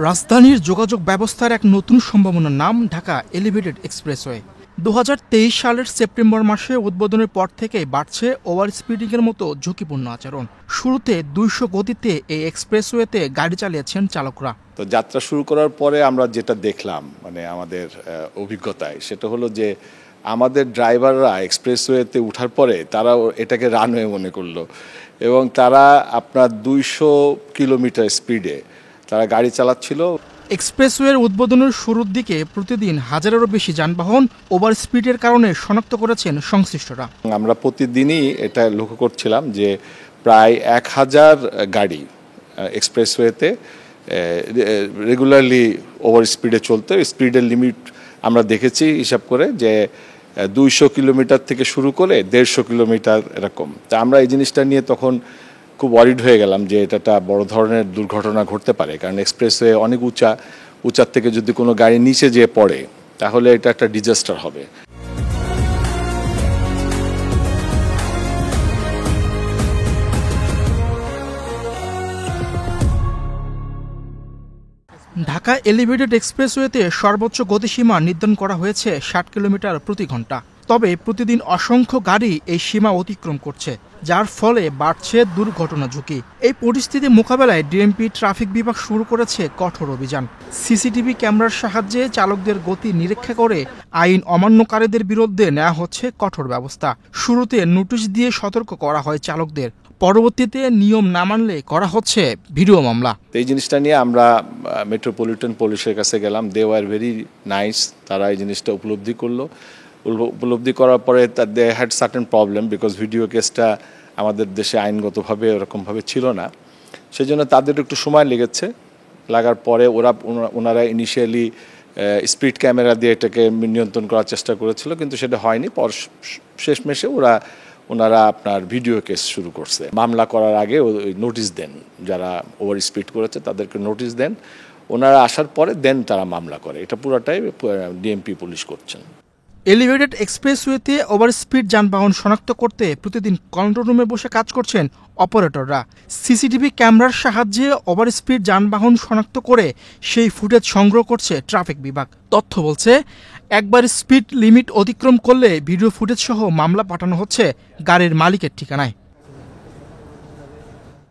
রাজধানীর যোগাযোগ ব্যবস্থার এক নতুন সম্ভাবনার নাম ঢাকা এলিভেটেড এক্সপ্রেসওয়ে। 2023 সালের সেপ্টেম্বর মাসে উদ্বোধনের পর থেকেই বাড়ছে ওভার স্পিডিংয়ের মতো ঝুঁকিপূর্ণ আচরণ। শুরুতে 200 গতিতে এই এক্সপ্রেসওয়েতে গাড়ি চালিয়েছেন চালকরা। তো যাত্রা শুরু করার পরে আমরা যেটা দেখলাম মানে আমাদের অভিজ্ঞতায় সেটা হলো যে আমাদের ড্রাইভাররা এক্সপ্রেসওয়েতে ওঠার পরে তারা এটাকে রানওয়ে মনে করলো এবং তারা আপনার 200 কিলোমিটার স্পিডে তারা গাড়ি চালাচ্ছিল। এক্সপ্রেসওয়ের উদ্বোধনের শুরুর দিকে প্রতিদিন হাজারেরও বেশি যানবাহন ওভার স্পিডের কারণে শনাক্ত করেছেন সংশ্লিষ্টরা। আমরা প্রতিদিনই এটা লক্ষ্য করছিলাম যে প্রায় 1000 গাড়ি এক্সপ্রেসওয়েতে রেগুলারলি ওভার স্পিডে চলতে। স্পিডের লিমিট আমরা দেখেছি হিসাব করে যে 200 কিলোমিটার থেকে শুরু করে 150 কিলোমিটার এরকম। তা আমরা এই জিনিসটা নিয়ে তখন খুব ওয়ারিড হয়ে গেলাম যে এটা বড় ধরনের দুর্ঘটনা ঘটতে পারে, কারণ এক্সপ্রেসওয়ে অনেক উঁচার থেকে যদি কোনো গাড়ি নিচে যেয়ে পড়ে তাহলে এটা একটা ডিজাস্টার হবে। ঢাকা এলিভেটেড এক্সপ্রেসওয়েতে সর্বোচ্চ গতিসীমা নির্ধারণ করা হয়েছে 60 কিলোমিটার প্রতি ঘন্টা। তবে প্রতিদিন অসংখ্য গাড়ি এই সীমা অতিক্রম করছে, যার ফলে বাড়ছে দুর্ঘটনা ঝুঁকি। এই পরিস্থিতি মোকাবেলায় ডিএমপি ট্রাফিক বিভাগ শুরু করেছে কঠোর অভিযান। সিসিটিভি ক্যামেরার সাহায্যে চালকদের গতি নিরীক্ষা করে আইন অমান্যকারীদের বিরুদ্ধে নেওয়া হচ্ছে কঠোর ব্যবস্থা। শুরুতে নোটিশ দিয়ে সতর্ক করা হয় চালকদের, পরবর্তীতে নিয়ম না মানলে করা হচ্ছে ভিডিও মামলা। এই জিনিসটা নিয়ে আমরা মেট্রোপলিটন পুলিশের কাছে গেলাম। They were very nice. তারা এই জিনিসটা উপলব্ধি করার পরে they had certain problem because video কেসটা আমাদের দেশে আইনগতভাবে ওরকমভাবে ছিল না, সেই জন্য তাদের একটু সময় লেগেছে। লাগার পরে ওনারা ইনিশিয়ালি স্পিড ক্যামেরা দিয়ে এটাকে নিয়ন্ত্রণ করার চেষ্টা করেছিল, কিন্তু সেটা হয়নি। শেষমেশে ওনারা আপনার ভিডিও কেস শুরু করছে। মামলা করার আগে ওই নোটিশ দেন, যারা ওভার স্পিড করেছে তাদেরকে নোটিশ দেন। ওনারা আসার পরে দেন তারা মামলা করে। এটা পুরোটাই ডিএমপি পুলিশ করছেন। এলিভেটেড এক্সপ্রেসওয়েতে ওভার স্পিড যানবাহন শনাক্ত করতে প্রতিদিন কন্ট্রোল রুমে বসে কাজ করছেন অপারেটররা। সিসিটিভি ক্যামেরার সাহায্যে ওভার স্পিড যানবাহন শনাক্ত করে সেই ফুটেজ সংগ্রহ করছে ট্রাফিক বিভাগ। তথ্য বলছে, একবার স্পিড লিমিট অতিক্রম করলে ভিডিও ফুটেজ সহ মামলা পাঠানো হচ্ছে গাড়ির মালিকের ঠিকানায়।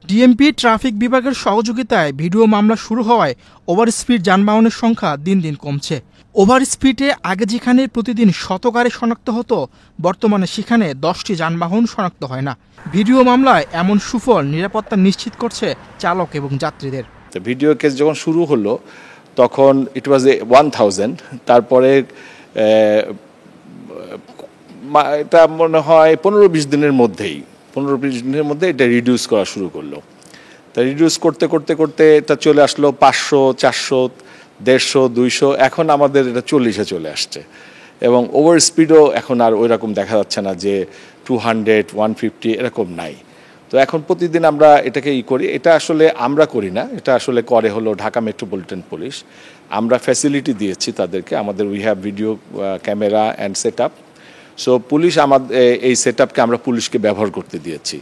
ডিএমপি ট্রাফিক বিভাগের সহযোগিতায় ভিডিও মামলা শুরু হওয়ায় ওভার স্পিড যানবাহনের সংখ্যা দিন দিন কমছে। ওভার স্পিডে আগে যেখানে প্রতিদিন 100 গাড়ি শনাক্ত হতো, বর্তমানে সেখানে 10টি যানবাহন শনাক্ত হয় না। ভিডিও মামলায় এমন সুফল নিরাপত্তা নিশ্চিত করছে চালক এবং যাত্রীদের। ভিডিও কেস যখন শুরু হলো তখন ইট ওয়াজ 1000, তারপরে এটা মনে হয় 15-20 দিনের মধ্যে এটা রিডিউস করা শুরু করলো। তা রিডিউস করতে করতে করতে এটা চলে আসলো 500, 400, 150, 200, এখন আমাদের এটা 40-এ চলে আসছে। এবং ওভার স্পিডও এখন আর ওই রকম দেখা যাচ্ছে না যে 200, 150 এরকম নাই। তো এখন প্রতিদিন আমরা এটাকে করি। এটা আসলে আমরা করি না, এটা আসলে করে হলো ঢাকা মেট্রোপলিটন পুলিশ। আমরা ফ্যাসিলিটি দিয়েছি তাদেরকে, আমাদের we have video camera and set up. So police আমাদের এই সেট আপকে আমরা পুলিশকে ব্যবহার করতে দিয়েছি।